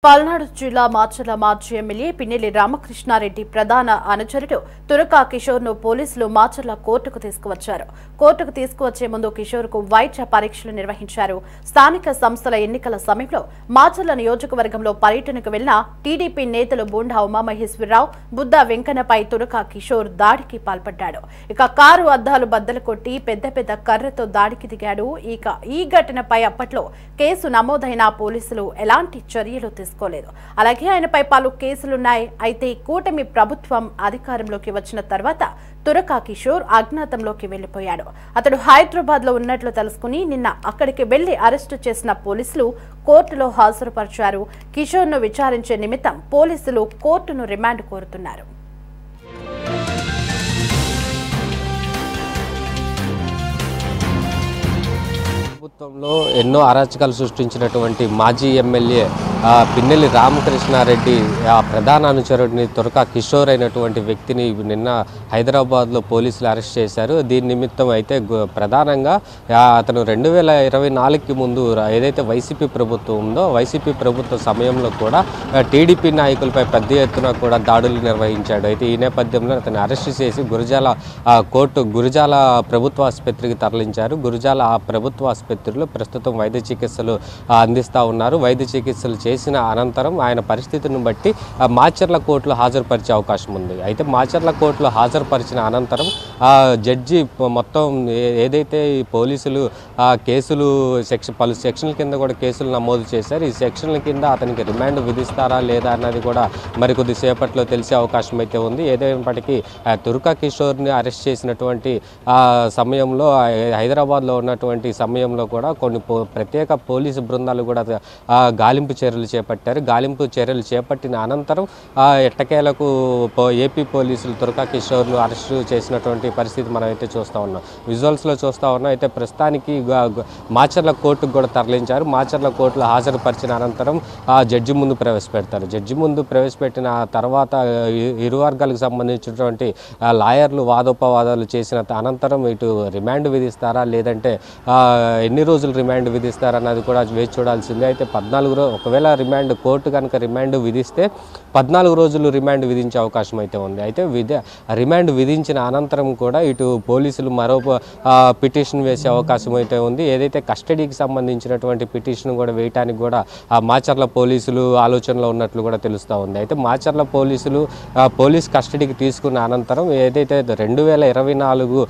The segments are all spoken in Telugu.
పల్నాడు జిల్లా మాచర్ల మాజీ ఎమ్మెల్యే పిన్నెల్లి రామకృష్ణారెడ్డి ప్రధాన అనుచరుడు తురకా కిషోర్ను పోలీసులు మాచర్ల కోర్టుకు తీసుకువచ్చారు. కోర్టుకు తీసుకువచ్చే ముందు కిషోర్కు వైద్య పరీక్షలు నిర్వహించారు. స్థానిక సంస్థల ఎన్నికల సమయంలో మాచర్ల నియోజకవర్గంలో పర్యటనకు వెళ్లిన టీడీపీ నేతలు బూండా ఉమామహేశ్వరరావు, బుద్దా వెంకన్నపై తురకా కిషోర్ దాడికి పాల్పడ్డాడు. ఇక కారు అద్దాలు బద్దలు కొట్టి పెద్ద పెద్ద కర్రతో దాడికి దిగాడు. ఈ ఘటనపై అప్పట్లో కేసు నమోదైన పోలీసులు ఎలాంటి చర్యలు తీసుకోలేదు. అలాగే ఆయనపై పలు కేసులున్నాయి. అయితే కూటమి ప్రభుత్వం అధికారంలోకి వచ్చిన తర్వాత తురకా కిషోర్ అజ్ఞాతంలోకి వెళ్లిపోయాడు. అతడు హైదరాబాద్ లో ఉన్నట్లు తెలుసుకుని నిన్న అక్కడికి వెళ్లి అరెస్టు చేసిన పోలీసులు కోర్టులో హాజరుపరిచారు. కిషోర్ ను విచారించే నిమిత్తం పోలీసులు కోర్టును రిమాండ్ కోరుతున్నారు. ప్రభుత్వంలో ఎన్నో అరాచకాలు సృష్టించినటువంటి మాజీ ఎమ్మెల్యే పిన్నెల్లి రామకృష్ణారెడ్డి ప్రధాన అనుచరుడిని తురకా కిషోర్ అయినటువంటి వ్యక్తిని నిన్న హైదరాబాద్లో పోలీసులు అరెస్ట్ చేశారు. దీని నిమిత్తం అయితే ప్రధానంగా అతను 2024కి ముందు ఏదైతే వైసీపీ ప్రభుత్వం ఉందో వైసీపీ ప్రభుత్వ సమయంలో కూడా టీడీపీ నాయకులపై పెద్ద ఎత్తున కూడా దాడులు నిర్వహించాడు. అయితే ఈ నేపథ్యంలో అతను అరెస్ట్ చేసి గురజాల ప్రభుత్వ ఆసుపత్రికి తరలించారు. గురజాల ప్రభుత్వ ఆసుపత్రిలో ప్రస్తుతం వైద్య చికిత్సలు అందిస్తూ ఉన్నారు. వైద్య చికిత్సలు చేసిన అనంతరం ఆయన పరిస్థితిని బట్టి మాచర్ల కోర్టులో హాజరుపరిచే అవకాశం ఉంది. అయితే మాచర్ల కోర్టులో హాజరుపరిచిన అనంతరం జడ్జి మొత్తం ఏదైతే పోలీసులు కేసులు పలు సెక్షన్ల కింద కూడా కేసులు నమోదు చేశారు. ఈ సెక్షన్ల కింద అతనికి రిమాండ్ విధిస్తారా లేదా అన్నది కూడా మరికొద్ది సేపట్లో తెలిసే అవకాశం అయితే ఉంది. ఏదైనప్పటికీ తురకా కిషోర్ని అరెస్ట్ చేసినటువంటి సమయంలో హైదరాబాద్లో ఉన్నటువంటి సమయంలో కూడా కొన్ని ప్రత్యేక పోలీసు బృందాలు కూడా గాలింపు చర్యలు చేపట్టారు. గాలింపు చర్యలు చేపట్టిన అనంతరం ఎట్టకేలకు ఏపీ పోలీసులు తురకా కిషోర్ను అరెస్ట్ చేసినటువంటి పరిస్థితి మనం అయితే చూస్తూ ఉన్నాం. విజువల్స్లో చూస్తూ ఉన్నాం. అయితే ప్రస్తుతానికి మాచర్ల కోర్టుకు కూడా తరలించారు. మాచర్ల కోర్టులో హాజరుపరిచిన అనంతరం జడ్జి ముందు ప్రవేశపెడతారు. జడ్జి ముందు ప్రవేశపెట్టిన తర్వాత ఇరు వర్గాలకు సంబంధించినటువంటి లాయర్లు వాదోపవాదాలు చేసిన అనంతరం ఇటు రిమాండ్ విధిస్తారా లేదంటే ఎన్ని రోజులు రిమాండ్ విధిస్తారన్నది కూడా వేచి చూడాల్సిందే. అయితే 14 ఒకవేళ కోర్టు కనుక రిమాండ్ విధిస్తే 14 రోజులు రిమాండ్ విధించే అవకాశం అయితే ఉంది. అయితే రిమాండ్ విధించిన అనంతరం కూడా ఇటు పోలీసులు మరో పిటిషన్ వేసే అవకాశం అయితే ఉంది. ఏదైతే కస్టడీకి సంబంధించినటువంటి పిటిషన్ కూడా వేయటానికి కూడా మాచర్ల పోలీసులు ఆలోచనలో ఉన్నట్లు కూడా తెలుస్తూ ఉంది. అయితే మాచర్ల పోలీసులు పోలీస్ కస్టడీకి తీసుకున్న అనంతరం ఏదైతే 2024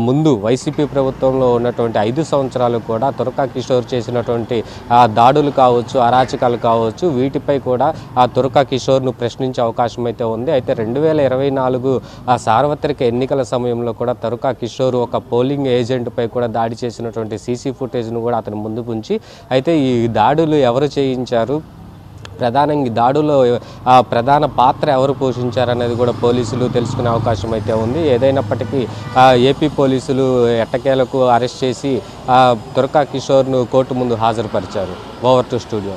ముందు వైసీపీ ప్రభుత్వంలో ఉన్నటువంటి 5 సంవత్సరాలు కూడా తురకా కిషోర్ చేసినటువంటి దాడులు కావచ్చు, అరాచకాలు కావచ్చు, వీటిపై కూడా తురకా కిషోర్ను ప్రశ్నించే అవకాశం అయితే ఉంది. అయితే 2024 సార్వత్రిక ఎన్నికల సమయంలో కూడా తురకా కిషోర్ ఒక పోలింగ్ ఏజెంట్పై కూడా దాడి చేసినటువంటి సీసీ ఫుటేజ్ను కూడా అతను ముందుకు ఉంచి అయితే ఈ దాడులు ఎవరు చేయించారు, ప్రధానంగా దాడులో ప్రధాన పాత్ర ఎవరు పోషించారనేది కూడా పోలీసులు తెలుసుకునే అవకాశం అయితే ఉంది. ఏదైనప్పటికీ ఏపీ పోలీసులు ఎట్టకేలకు అరెస్ట్ చేసి తురకా కిషోర్ను కోర్టు ముందు హాజరుపరిచారు. Over to studio.